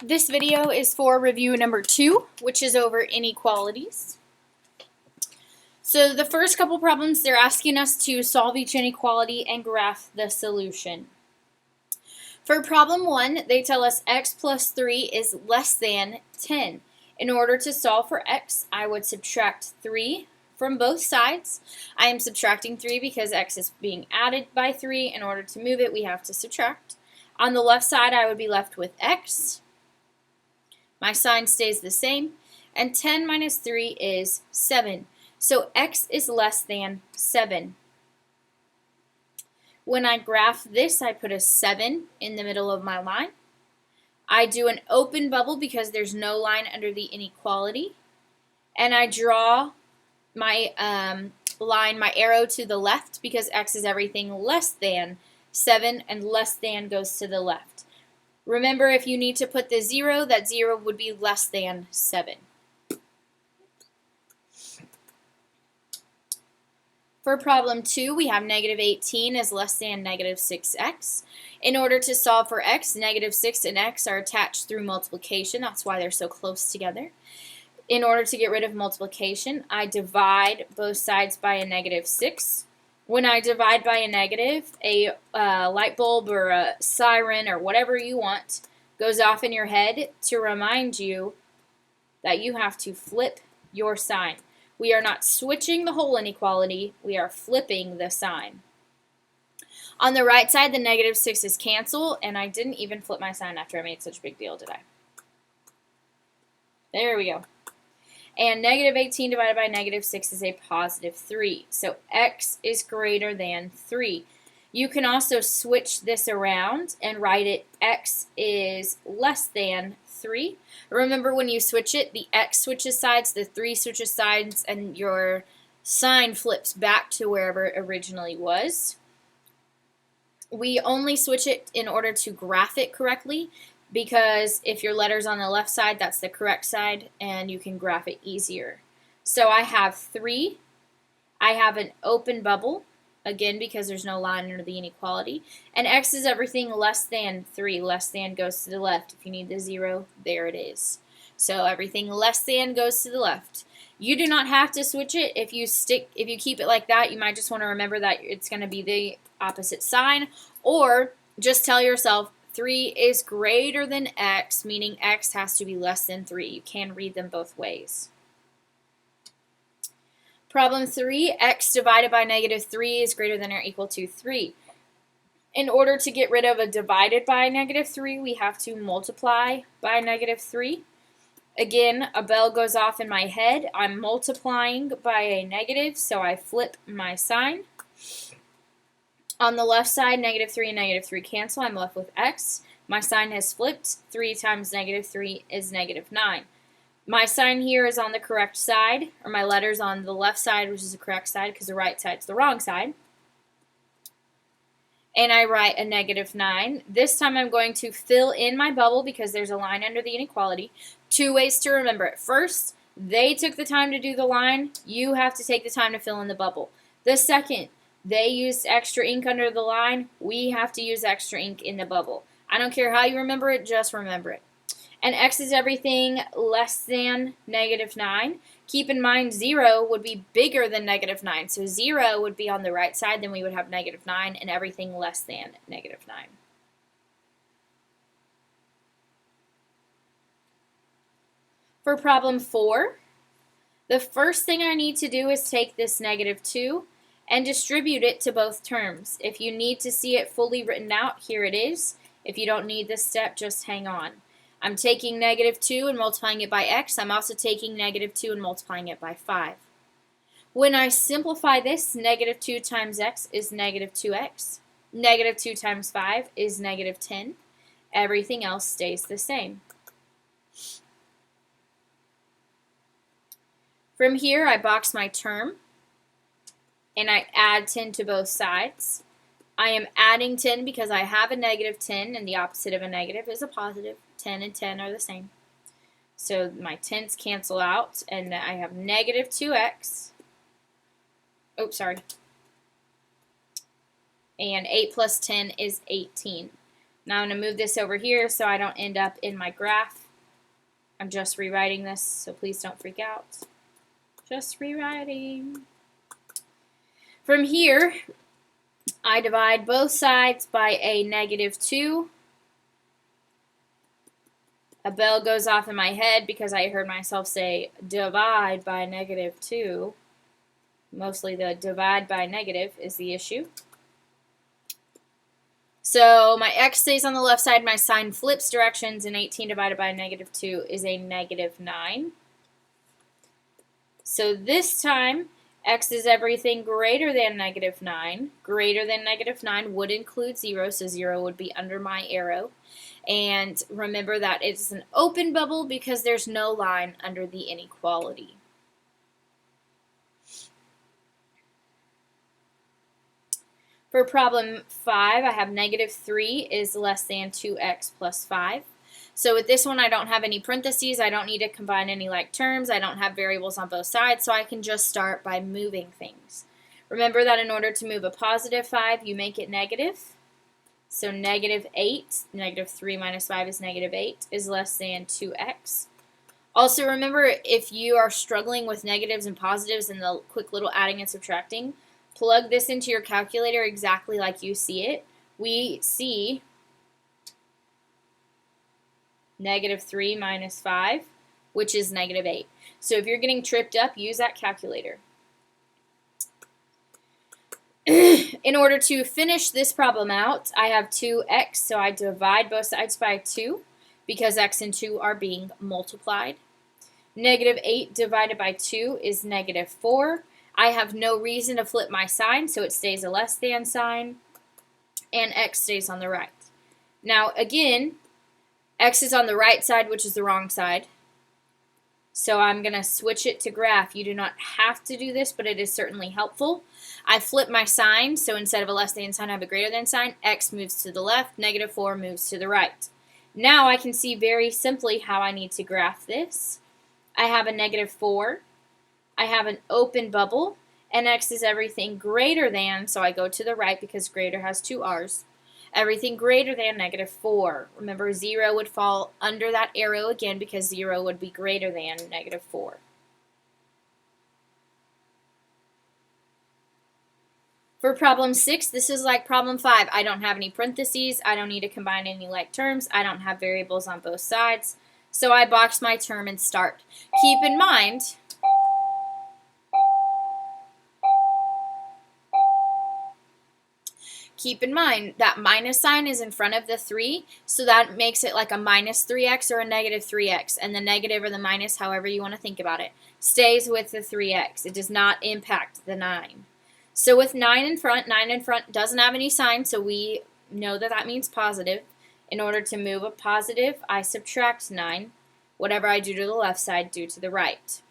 This video is for review number 2, which is over inequalities. So the first couple problems, they're asking us to solve each inequality and graph the solution. For problem 1, they tell us x plus 3 is less than 10. In order to solve for x, I would subtract 3 from both sides. I am subtracting 3 because x is being added by 3. In order to move it, we have to subtract. On the left side, I would be left with x. My sign stays the same, and 10 minus 3 is 7. So x is less than 7. When I graph this, I put a 7 in the middle of my line. I do an open bubble because there's no line under the inequality. And I draw my line, my arrow to the left because x is everything less than 7, and less than goes to the left. Remember, if you need to put the 0, that 0 would be less than 7. For problem 2, we have negative 18 is less than negative 6x. In order to solve for x, negative 6 and x are attached through multiplication. That's why they're so close together. In order to get rid of multiplication, I divide both sides by a negative 6. When I divide by a negative, a light bulb or a siren or whatever you want goes off in your head to remind you that you have to flip your sign. We are not switching the whole inequality, we are flipping the sign. On the right side, the negative 6's cancel, and I didn't even flip my sign after I made such a big deal, did I? There we go. And negative 18 divided by negative 6 is a positive 3. So x is greater than 3. You can also switch this around and write it x is less than 3. Remember, when you switch it, the x switches sides, the 3 switches sides, and your sign flips back to wherever it originally was. We only switch it in order to graph it correctly, because if your letter's on the left side, that's the correct side, and you can graph it easier. So I have 3. I have an open bubble, again because there's no line under the inequality, and x is everything less than 3. Less than goes to the left. If you need the 0, there it is. So everything less than goes to the left. You do not have to switch it. If you keep it like that, you might just want to remember that it's going to be the opposite sign, or just tell yourself 3 is greater than x, meaning x has to be less than 3. You can read them both ways. Problem 3, x divided by negative 3 is greater than or equal to 3. In order to get rid of a divided by negative 3, we have to multiply by negative 3. Again, a bell goes off in my head. I'm multiplying by a negative, so I flip my sign. On the left side, negative 3 and negative 3 cancel. I'm left with x. My sign has flipped. 3 times negative 3 is negative 9. My sign here is on the correct side, or my letter's on the left side, which is the correct side, because the right side's the wrong side. And I write a negative 9. This time I'm going to fill in my bubble because there's a line under the inequality. 2 ways to remember it. First, they took the time to do the line. You have to take the time to fill in the bubble. The second, they used extra ink under the line. We have to use extra ink in the bubble. I don't care how you remember it, just remember it. And x is everything less than negative 9. Keep in mind 0 would be bigger than negative 9. So 0 would be on the right side, then we would have negative 9, and everything less than negative 9. For problem 4, the first thing I need to do is take this negative 2 and distribute it to both terms. If you need to see it fully written out, here it is. If you don't need this step, just hang on. I'm taking negative 2 and multiplying it by x. I'm also taking negative 2 and multiplying it by 5. When I simplify this, negative 2 times x is negative 2x. Negative 2 times 5 is negative 10. Everything else stays the same. From here, I box my term, and I add 10 to both sides. I am adding 10 because I have a negative 10, and the opposite of a negative is a positive. 10 and 10 are the same. So my 10's cancel out, and I have negative 2x. Oops, sorry. And 8 plus 10 is 18. Now I'm going to move this over here so I don't end up in my graph. I'm just rewriting this, so please don't freak out. Just rewriting. From here, I divide both sides by a -2. A bell goes off in my head because I heard myself say divide by -2. Mostly the divide by negative is the issue. So my x stays on the left side, my sign flips directions, and 18 divided by -2 is a -9. So this time, x is everything greater than -9. Greater than -9 would include 0, so 0 would be under my arrow. And remember that it's an open bubble because there's no line under the inequality. For problem 5, I have -3 is less than 2x plus 5. So with this one, I don't have any parentheses. I don't need to combine any like terms. I don't have variables on both sides, so I can just start by moving things. Remember that in order to move a +5, you make it negative. So -8, -3 minus 5 is -8, is less than 2x. Also remember, if you are struggling with negatives and positives and the quick little adding and subtracting, plug this into your calculator exactly like you see it. We see -3 minus 5, which is -8. So if you're getting tripped up, use that calculator. In order to finish this problem out, I have 2x, so I divide both sides by 2 because x and 2 are being multiplied. -8 divided by 2 is -4. I have no reason to flip my sign, so it stays a less than sign, and x stays on the right. Now, again, x is on the right side, which is the wrong side. So I'm going to switch it to graph. You do not have to do this, but it is certainly helpful. I flip my sign, so instead of a less than sign, I have a greater than sign. X moves to the left, -4 moves to the right. Now I can see very simply how I need to graph this. I have a -4. I have an open bubble, and x is everything greater than, so I go to the right because greater has 2 r's. Everything greater than -4. Remember, 0 would fall under that arrow again because 0 would be greater than -4. For problem 6, this is like problem 5. I don't have any parentheses. I don't need to combine any like terms. I don't have variables on both sides. So I box my term and start. Keep in mind, that minus sign is in front of the 3, so that makes it like a -3x or a -3x, and the negative or the minus, however you want to think about it, stays with the 3x. It does not impact the 9. So with 9 in front doesn't have any sign, so we know that that means positive. In order to move a positive, I subtract 9. Whatever I do to the left side, do to the right.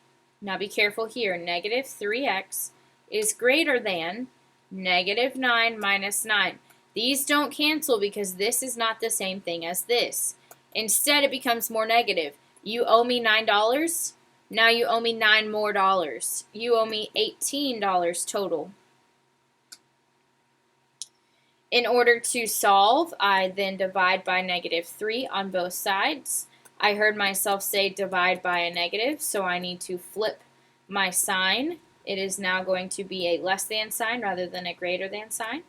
Now be careful here. -3x is greater than -9 minus 9. These don't cancel because this is not the same thing as this. Instead, it becomes more negative. You owe me $9. Now you owe me $9 more. You owe me $18 total. In order to solve, I then divide by -3 on both sides. I heard myself say divide by a negative, so I need to flip my sign. It is now going to be a less than sign rather than a greater than sign.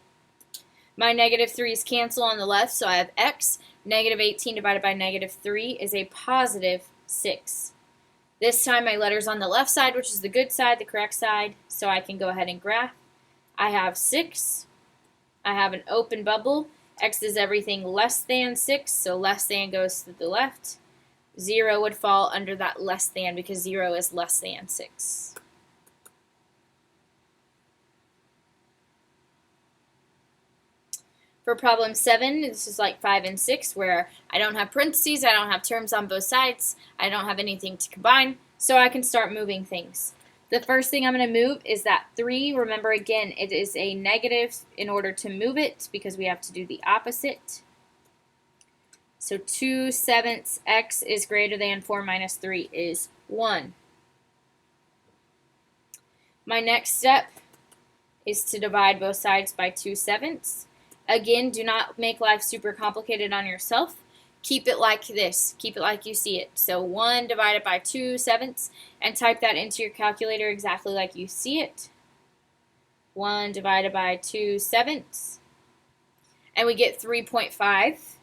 My -3's cancel on the left, so I have x. -18 divided by -3 is a +6. This time my letter's on the left side, which is the good side, the correct side, so I can go ahead and graph. I have 6. I have an open bubble. X is everything less than 6, so less than goes to the left. 0 would fall under that less than because 0 is less than 6. For problem 7, this is like 5 and 6, where I don't have parentheses, I don't have terms on both sides, I don't have anything to combine, so I can start moving things. The first thing I'm going to move is that 3. Remember, again, it is a negative in order to move it because we have to do the opposite. So 2/7 x is greater than 4 minus 3 is 1. My next step is to divide both sides by 2/7. Again, do not make life super complicated on yourself. Keep it like this. Keep it like you see it. So 1 divided by 2/7, and type that into your calculator exactly like you see it. 1 divided by 2/7, and we get 3.5.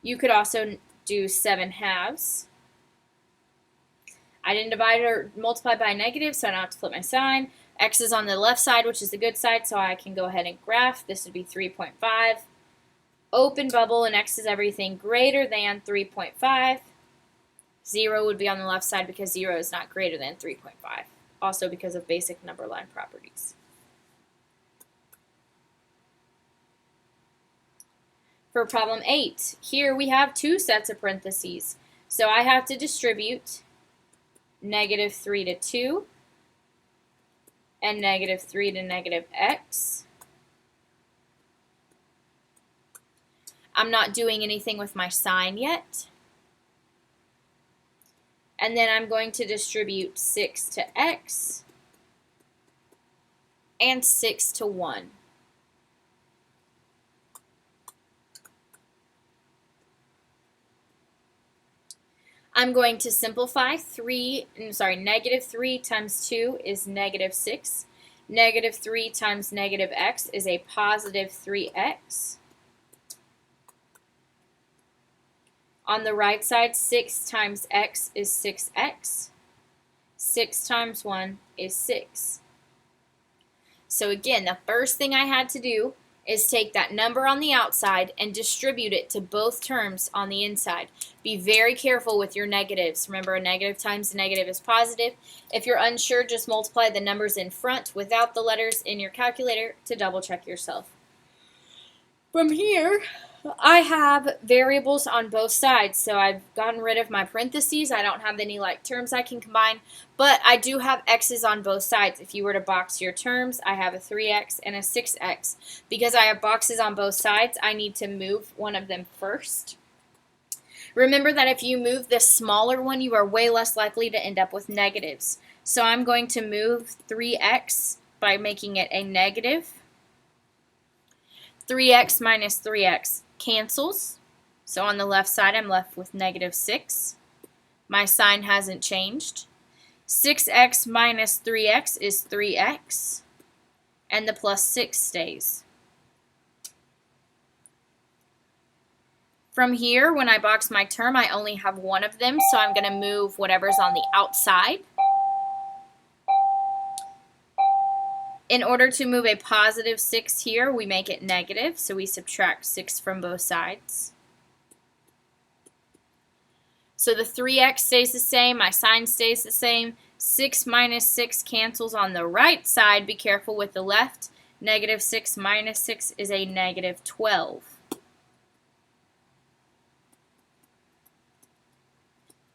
You could also do 7/2. I didn't divide or multiply by a negative, so I don't have to flip my sign. X is on the left side, which is the good side, so I can go ahead and graph. This would be 3.5. Open bubble, and X is everything greater than 3.5. 0 would be on the left side because 0 is not greater than 3.5. Also because of basic number line properties. For problem 8, here we have 2 sets of parentheses. So I have to distribute -3 to 2 and -3 to -x. I'm not doing anything with my sign yet. And then I'm going to distribute 6 to x and 6 to 1. I'm going to simplify. -3 times 2 is -6. -3 times -x is a positive 3x. On the right side, 6 times x is 6x. 6 times 1 is 6. So again, the first thing I had to do is take that number on the outside and distribute it to both terms on the inside. Be very careful with your negatives. Remember, a negative times a negative is positive. If you're unsure, just multiply the numbers in front without the letters in your calculator to double check yourself. From here, I have variables on both sides, so I've gotten rid of my parentheses. I don't have any like terms I can combine, but I do have x's on both sides. If you were to box your terms, I have a 3x and a 6x. Because I have boxes on both sides, I need to move one of them first. Remember that if you move the smaller one, you are way less likely to end up with negatives. So I'm going to move 3x by making it a negative. 3x minus 3x cancels. So on the left side, I'm left with -6. My sign hasn't changed. 6x minus 3x is 3x. And the plus 6 stays. From here, when I box my term, I only have one of them, so I'm going to move whatever's on the outside. In order to move a positive 6 here, we make it negative, so we subtract 6 from both sides. So the 3x stays the same, my sign stays the same. 6 minus 6 cancels on the right side. Be careful with the left. -6 minus 6 is a -12.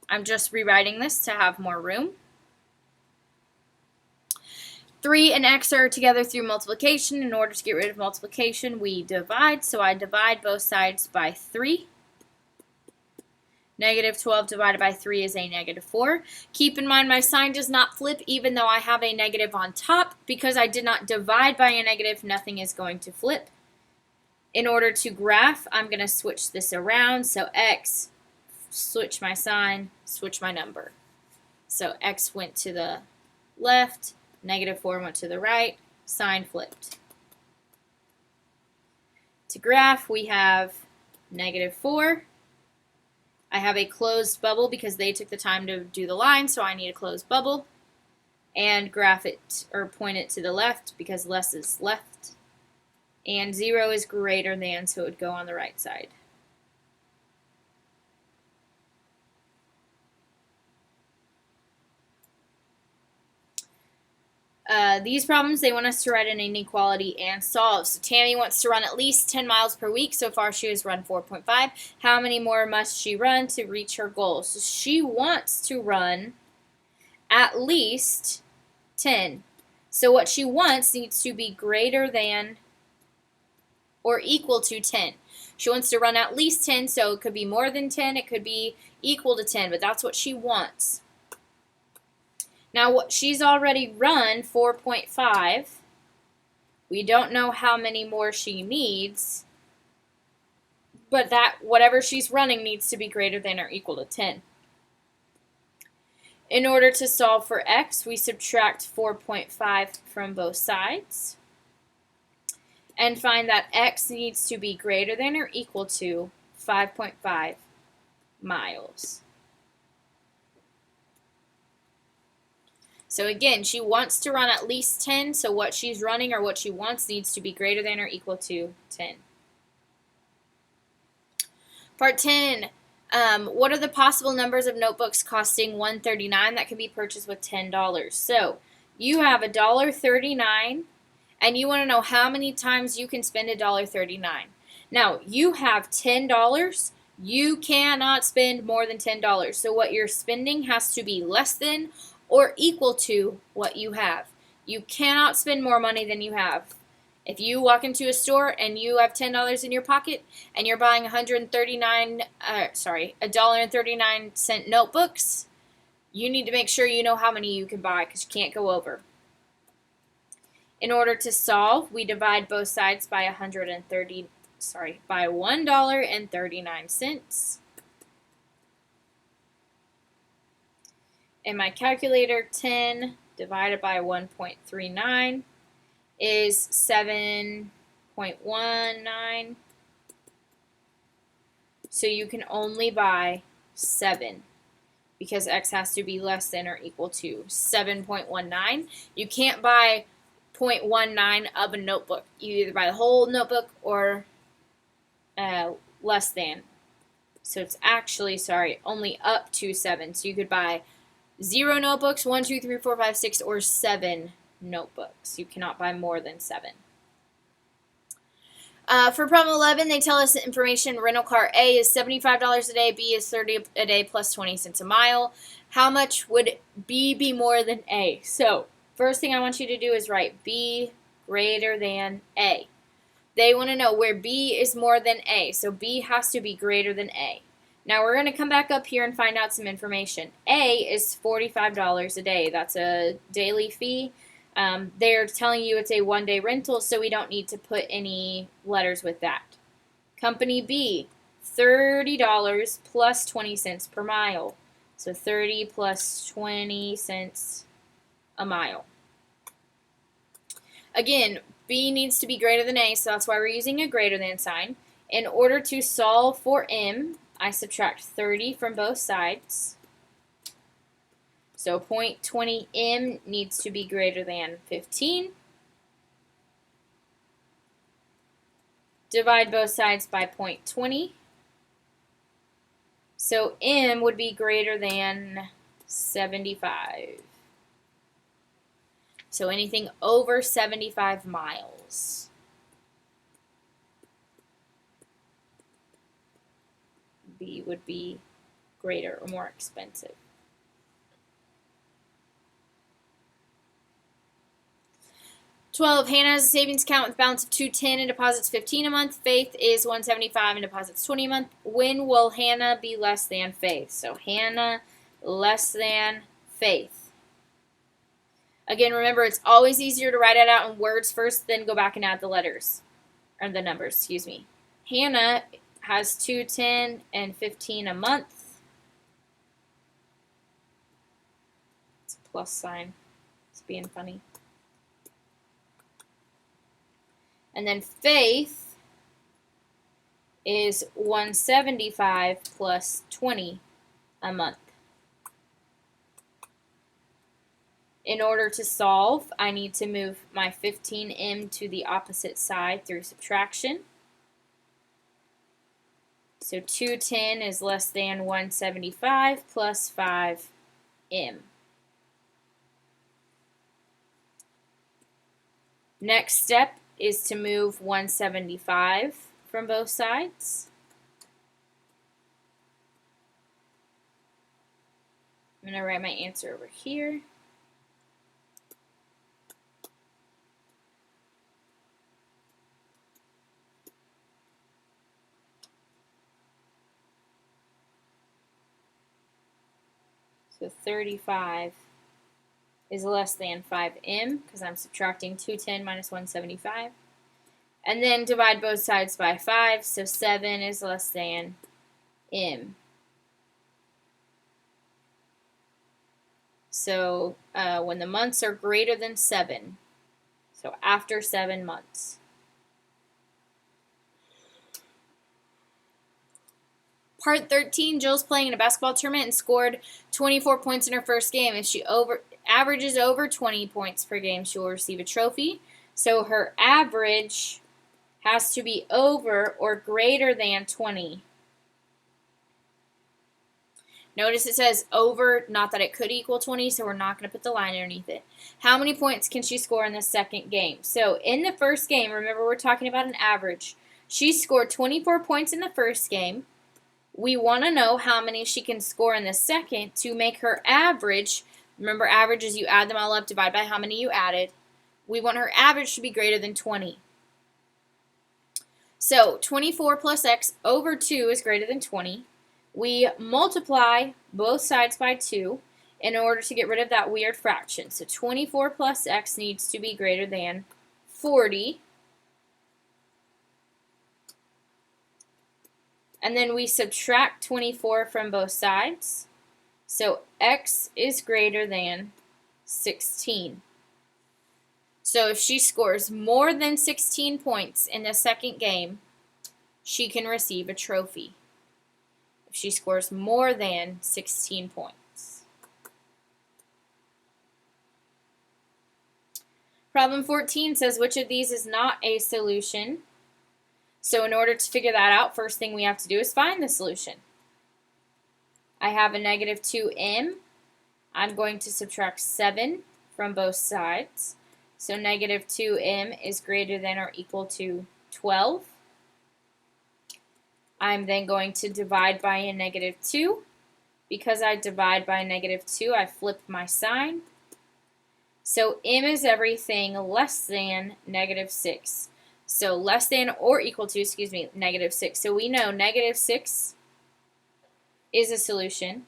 I'm just rewriting this to have more room. 3 and x are together through multiplication. In order to get rid of multiplication, we divide. So I divide both sides by 3. -12 divided by 3 is a -4. Keep in mind my sign does not flip even though I have a negative on top. Because I did not divide by a negative, nothing is going to flip. In order to graph, I'm going to switch this around. So x, switch my sign, switch my number. So x went to the left. -4 went to the right, sign flipped. To graph, we have -4. I have a closed bubble because they took the time to do the line, so I need a closed bubble. And graph it, or point it to the left because less is left. And 0 is greater than, so it would go on the right side. These problems, they want us to write an inequality and solve. So Tammy wants to run at least 10 miles per week. So far she has run 4.5. How many more must she run to reach her goal? So she wants to run at least 10. So what she wants needs to be greater than or equal to 10. She wants to run at least 10, so it could be more than 10, it could be equal to 10, but that's what she wants. Now, she's already run 4.5. We don't know how many more she needs, but that whatever she's running needs to be greater than or equal to 10. In order to solve for x, we subtract 4.5 from both sides and find that x needs to be greater than or equal to 5.5 miles. So again, she wants to run at least 10, so what she's running or what she wants needs to be greater than or equal to 10. Part 10. What are the possible numbers of notebooks costing $1.39 that can be purchased with $10? So you have $1.39, and you want to know how many times you can spend $1.39. Now, you have $10. You cannot spend more than $10. So what you're spending has to be less than or equal to what you have. You cannot spend more money than you have. If you walk into a store and you have $10 in your pocket and you're buying $1.39 notebooks, you need to make sure you know how many you can buy because you can't go over. In order to solve, we divide both sides by $1.39. In my calculator, 10 divided by 1.39 is 7.19. So you can only buy 7 because x has to be less than or equal to 7.19. You can't buy 0.19 of a notebook. You either buy the whole notebook or less than. So it's actually, only up to 7. So you could buy 0 notebooks, 1, 2, 3, 4, 5, 6, or 7 notebooks. You cannot buy more than 7. For problem 11, they tell us the information. Rental car A is $75 a day, B is $30 a day plus 20 cents a mile. How much would B be more than A? So first thing I want you to do is write B greater than A. They want to know where B is more than A, so B has to be greater than A. Now we're going to come back up here and find out some information. A is $45 a day. That's a daily fee. They're telling you it's a one-day rental, so we don't need to put any letters with that. Company B, $30 plus 20 cents per mile. So 30 plus 20 cents a mile. Again, B needs to be greater than A, so that's why we're using a greater than sign. In order to solve for M, I subtract 30 from both sides. So 0.20 M needs to be greater than 15. Divide both sides by 0.20. So M would be greater than 75. So anything over 75 miles. B would be greater or more expensive. Hannah has a savings account with a balance of $210 and deposits $15 a month. Faith is $175 and deposits $20 a month. When will Hannah be less than Faith? So Hannah less than Faith. Again, remember, it's always easier to write it out in words first, then go back and add the letters, or the numbers, excuse me. Hannah has $210 and $15 a month. It's a plus sign. It's being funny. And then Faith is $175 plus 20 a month. In order to solve, I need to move my 15M to the opposite side through subtraction. So 210 is less than 175 plus 5M. Next step is to move 175 from both sides. I'm going to write my answer over here. So 35 is less than 5m, because I'm subtracting 210 minus 175. And then divide both sides by 5, so 7 is less than m. So when the months are greater than 7, so after 7 months. Part 13, Jill's playing in a basketball tournament and scored 24 points in her first game. If she averages over 20 points per game, she will receive a trophy. So her average has to be over or greater than 20. Notice it says over, not that it could equal 20, so we're not going to put the line underneath it. How many points can she score in the second game? So in the first game, remember we're talking about an average. She scored 24 points in the first game. We want to know how many she can score in the second to make her average. Remember, average is you add them all up, divide by how many you added. We want her average to be greater than 20. So 24 plus x over 2 is greater than 20. We multiply both sides by 2 in order to get rid of that weird fraction. So 24 plus x needs to be greater than 40. And then we subtract 24 from both sides. So x is greater than 16. So if she scores more than 16 points in the second game, she can receive a trophy. If she scores more than 16 points. Problem 14 says, which of these is not a solution? So in order to figure that out, first thing we have to do is find the solution. I have a negative 2m. I'm going to subtract 7 from both sides. So negative 2m is greater than or equal to 12. I'm then going to divide by a negative 2. Because I divide by a negative 2, I flip my sign. So m is everything less than negative 6. So less than or equal to, negative 6. So we know negative 6 is a solution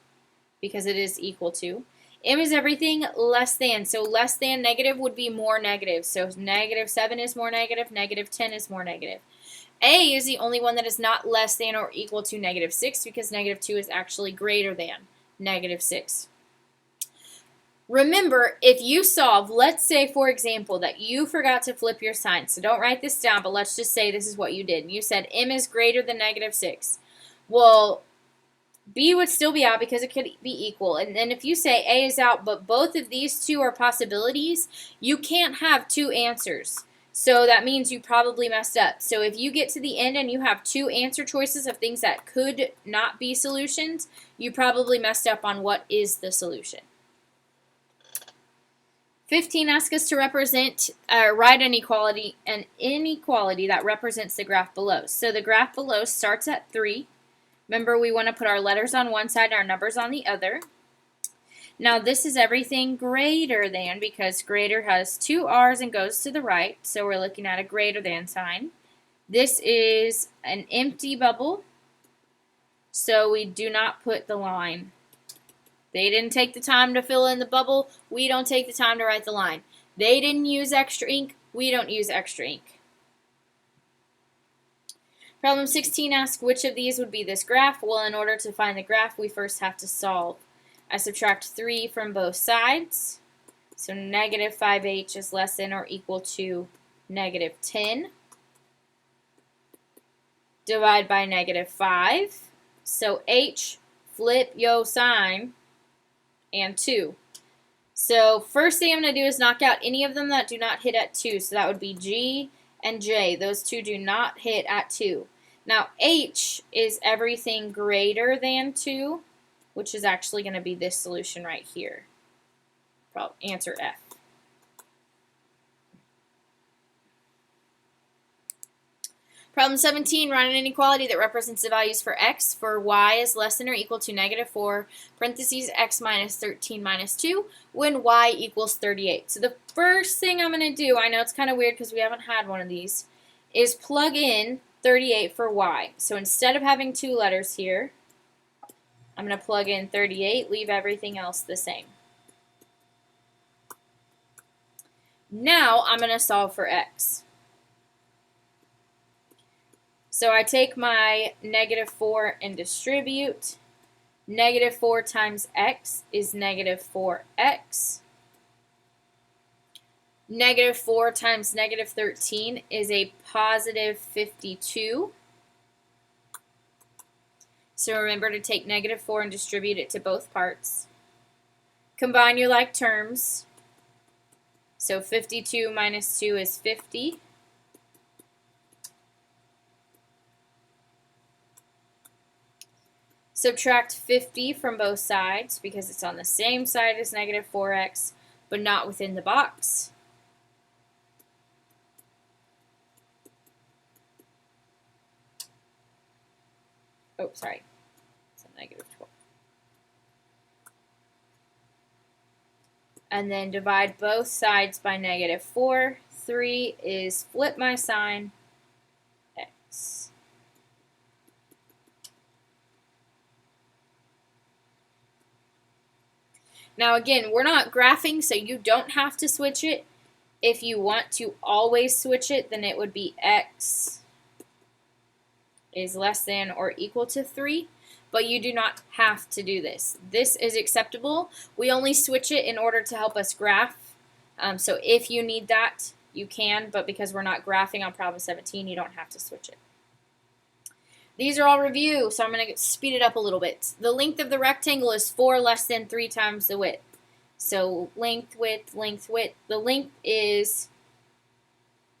because it is equal to. M is everything less than. So less than negative would be more negative. So negative 7 is more negative, negative 10 is more negative. A is the only one that is not less than or equal to negative 6 because negative 2 is actually greater than negative 6. Remember, if you solve, let's say, for example, that you forgot to flip your sign. So don't write this down, but let's just say this is what you did. You said m is greater than negative 6. Well, b would still be out because it could be equal. And then if you say a is out, but both of these two are possibilities, you can't have two answers. So that means you probably messed up. So if you get to the end and you have two answer choices of things that could not be solutions, you probably messed up on what is the solution. 15 asks us to write an inequality that represents the graph below. So the graph below starts at 3. Remember, we want to put our letters on one side and our numbers on the other. Now this is everything greater than because greater has two r's and goes to the right. So we're looking at a greater than sign. This is an empty bubble. So we do not put the line. They didn't take the time to fill in the bubble. We don't take the time to write the line. They didn't use extra ink. We don't use extra ink. Problem 16 asks which of these would be this graph. Well, in order to find the graph, we first have to solve. I subtract 3 from both sides. So negative 5h is less than or equal to negative 10. Divide by negative 5. So h, flip yo sign, and 2. So first thing I'm going to do is knock out any of them that do not hit at 2. So that would be G and J. Those two do not hit at 2. Now H is everything greater than 2, which is actually going to be this solution right here. Answer F. Problem 17, write an inequality that represents the values for x for y is less than or equal to negative 4, parentheses x minus 13 minus 2, when y equals 38. So the first thing I'm going to do, I know it's kind of weird because we haven't had one of these, is plug in 38 for y. So instead of having two letters here, I'm going to plug in 38, leave everything else the same. Now I'm going to solve for x. So I take my -4 and distribute. -4 times x is -4x. -4 times -13 is a positive 52. So remember to take -4 and distribute it to both parts. Combine your like terms. So 52 minus 2 is 50. Subtract 50 from both sides because it's on the same side as -4x, but not within the box. Oh, sorry. It's a -12. And then divide both sides by -4. 3 is flip my sign, x. Now again, we're not graphing, so you don't have to switch it. If you want to always switch it, then it would be x is less than or equal to 3. But you do not have to do this. This is acceptable. We only switch it in order to help us graph. So if you need that, you can, but because we're not graphing on problem 17, you don't have to switch it. These are all review, so I'm going to speed it up a little bit. The length of the rectangle is 4 less than 3 times the width. So length, width, length, width. The length is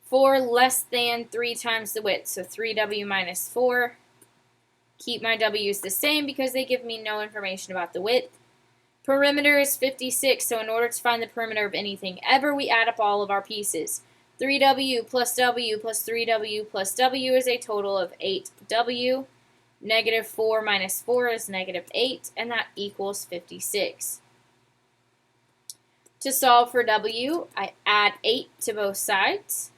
4 less than 3 times the width, so 3w minus 4. Keep my w's the same because they give me no information about the width. Perimeter is 56, so in order to find the perimeter of anything ever, we add up all of our pieces. 3w plus w plus 3w plus w is a total of 8w. -4 minus 4 is -8, and that equals 56. To solve for w, I add 8 to both sides.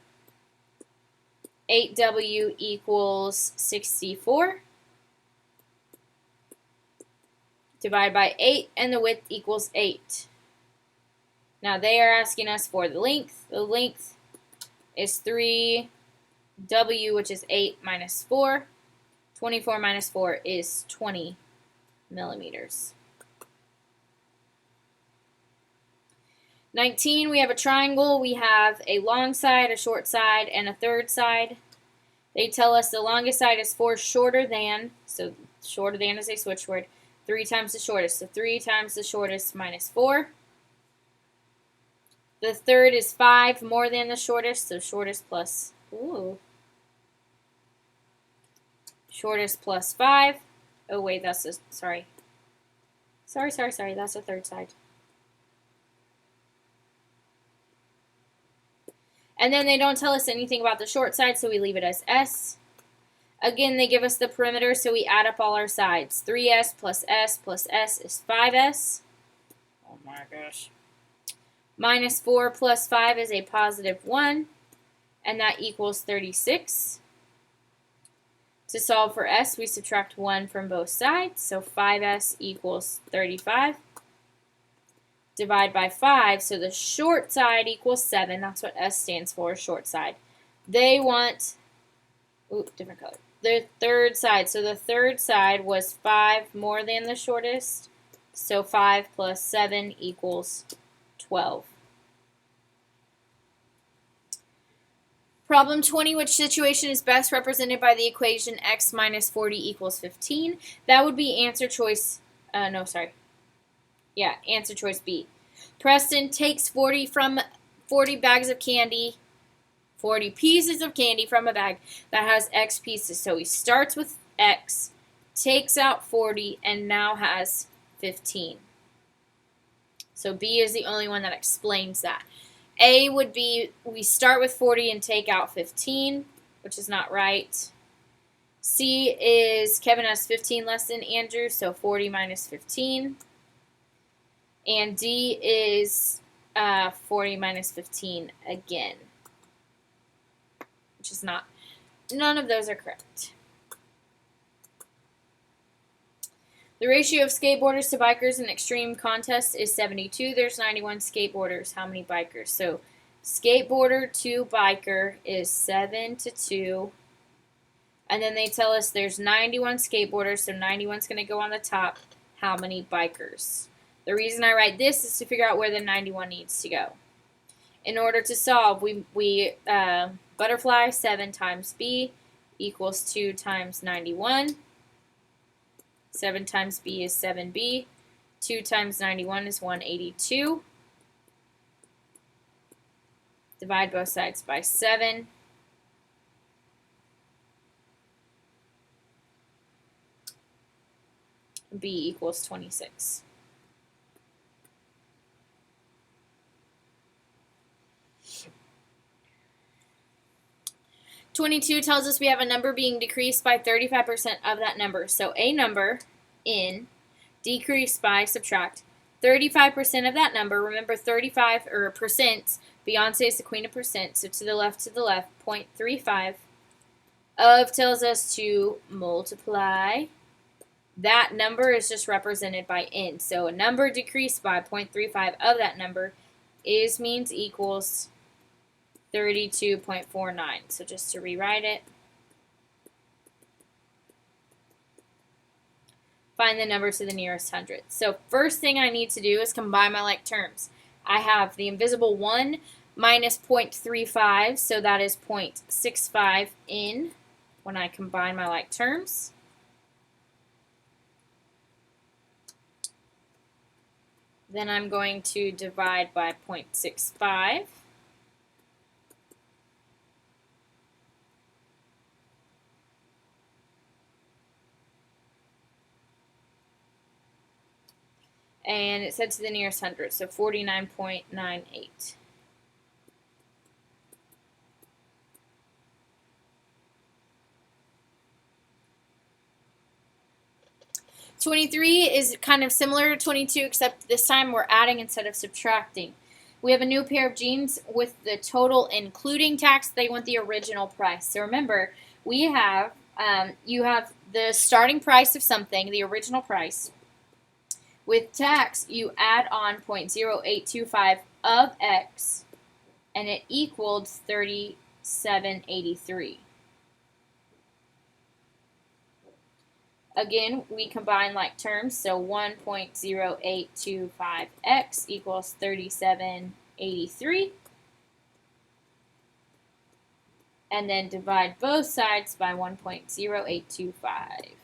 8w equals 64. Divide by 8, and the width equals 8. Now they are asking us for the length. The length is 3w, which is 8 minus 4. 24 minus 4 is 20 millimeters. 19, we have a triangle. We have a long side, a short side, and a third side. They tell us the longest side is 4 shorter than, so shorter than is a switch word, 3 times the shortest. So 3 times the shortest minus 4. The third is 5 more than the shortest, so shortest plus, shortest plus 5. Oh wait, that's a, sorry, that's the third side. And then they don't tell us anything about the short side, so we leave it as S. Again, they give us the perimeter, so we add up all our sides. 3s plus s is 5s. Oh my gosh. Minus 4 plus 5 is a positive 1, and that equals 36. To solve for s, we subtract 1 from both sides, so 5s equals 35. Divide by 5, so the short side equals 7. That's what S stands for, short side. They want, different color. The third side, so the third side was 5 more than the shortest, so 5 plus 7 equals 12. Problem 20, which situation is best represented by the equation x minus 40 equals 15? That would be answer choice, answer choice B. Preston takes 40 bags of candy, 40 pieces of candy from a bag that has x pieces. So he starts with x, takes out 40, and now has 15. So B is the only one that explains that. A would be we start with 40 and take out 15, which is not right. C is Kevin has 15 less than Andrew, so 40 minus 15. And D is 40 minus 15 again, which is not. None of those are correct. The ratio of skateboarders to bikers in extreme contests is 72. There's 91 skateboarders. How many bikers? So skateboarder to biker is 7 to 2. And then they tell us there's 91 skateboarders, so 91 is going to go on the top. How many bikers? The reason I write this is to figure out where the 91 needs to go. In order to solve, we butterfly 7 times b equals 2 times 91. 7 times b is 7b. 2 times 91 is 182. Divide both sides by 7. B equals 26. (22) tells us we have a number being decreased by 35% of that number. So a number, n, decreased by, subtract, 35% of that number. Remember 35, or percent, Beyonce is the queen of percent, so to the left, 0.35. Of tells us to multiply. That number is just represented by n. So a number decreased by 0.35 of that number means equals 32.49. So just to rewrite it, find the number to the nearest hundredth. So first thing I need to do is combine my like terms. I have the invisible 1 minus 0.35, so that is 0.65 n when I combine my like terms. Then I'm going to divide by 0.65. And it said to the nearest hundred, so 49.98. (23) is kind of similar to 22, except this time we're adding instead of subtracting. We have a new pair of jeans with the total including tax. They want the original price. So remember, we have you have the starting price of something, the original price. With tax, you add on 0.0825 of x, and it equaled 37.83. Again, we combine like terms, so 1.0825x equals 37.83. And then divide both sides by 1.0825.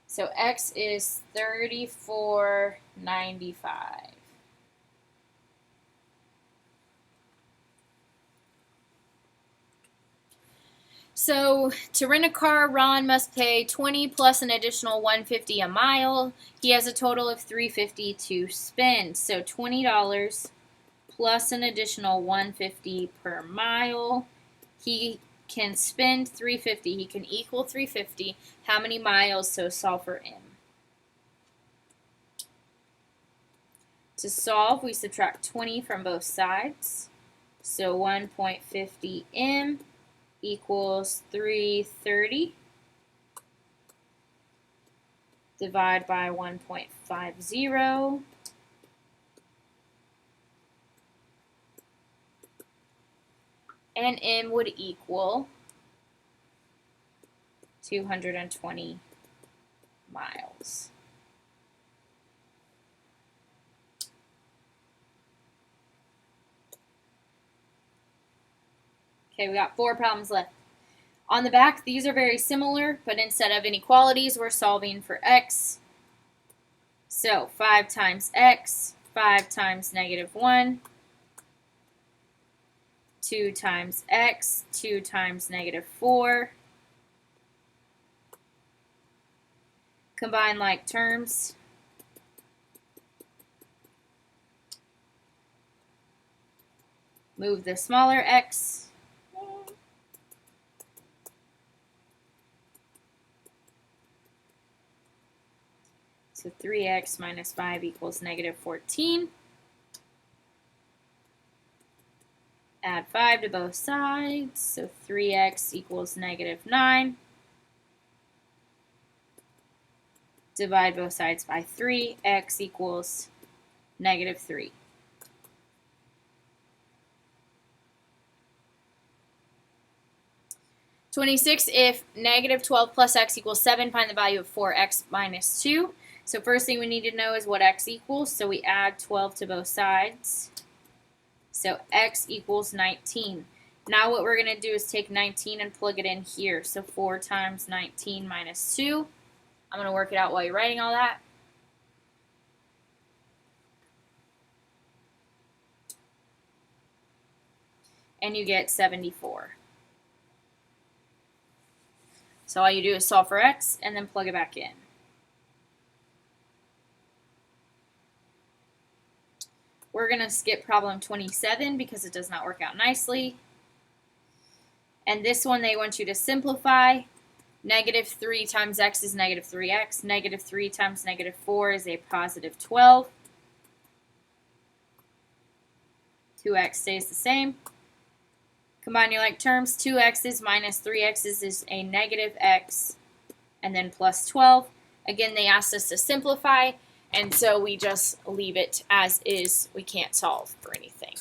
So x is 34.95. So to rent a car, Ron must pay $20 plus an additional $150 a mile. He has a total of $350 to spend. So $20 plus an additional $150 per mile. He can spend $350. He can equal $350. How many miles? So solve for m. To solve, we subtract 20 from both sides. So 1.50 m equals 330. Divide by 1.50. And m would equal 220 miles. Okay, we got 4 problems left. On the back, these are very similar, but instead of inequalities, we're solving for x. So 5 times x, 5 times -1, 2 times x, 2 times -4. Combine like terms. Move the smaller x. So 3x minus 5 equals -14. Add 5 to both sides, so 3x equals negative 9. Divide both sides by 3, x equals negative 3. (26) If negative 12 plus x equals 7, find the value of 4x minus 2. So first thing we need to know is what x equals, so we add 12 to both sides. So x equals 19. Now what we're going to do is take 19 and plug it in here. So 4 times 19 minus 2. I'm going to work it out while you're writing all that. And you get 74. So all you do is solve for x and then plug it back in. We're going to skip problem 27 because it does not work out nicely. And this one they want you to simplify. Negative 3 times x is negative 3x. Negative 3 times negative 4 is a positive 12. 2x stays the same. Combine your like terms. 2x's minus 3x's is a negative x, and then plus 12. Again, they asked us to simplify, and so we just leave it as is. We can't solve for anything.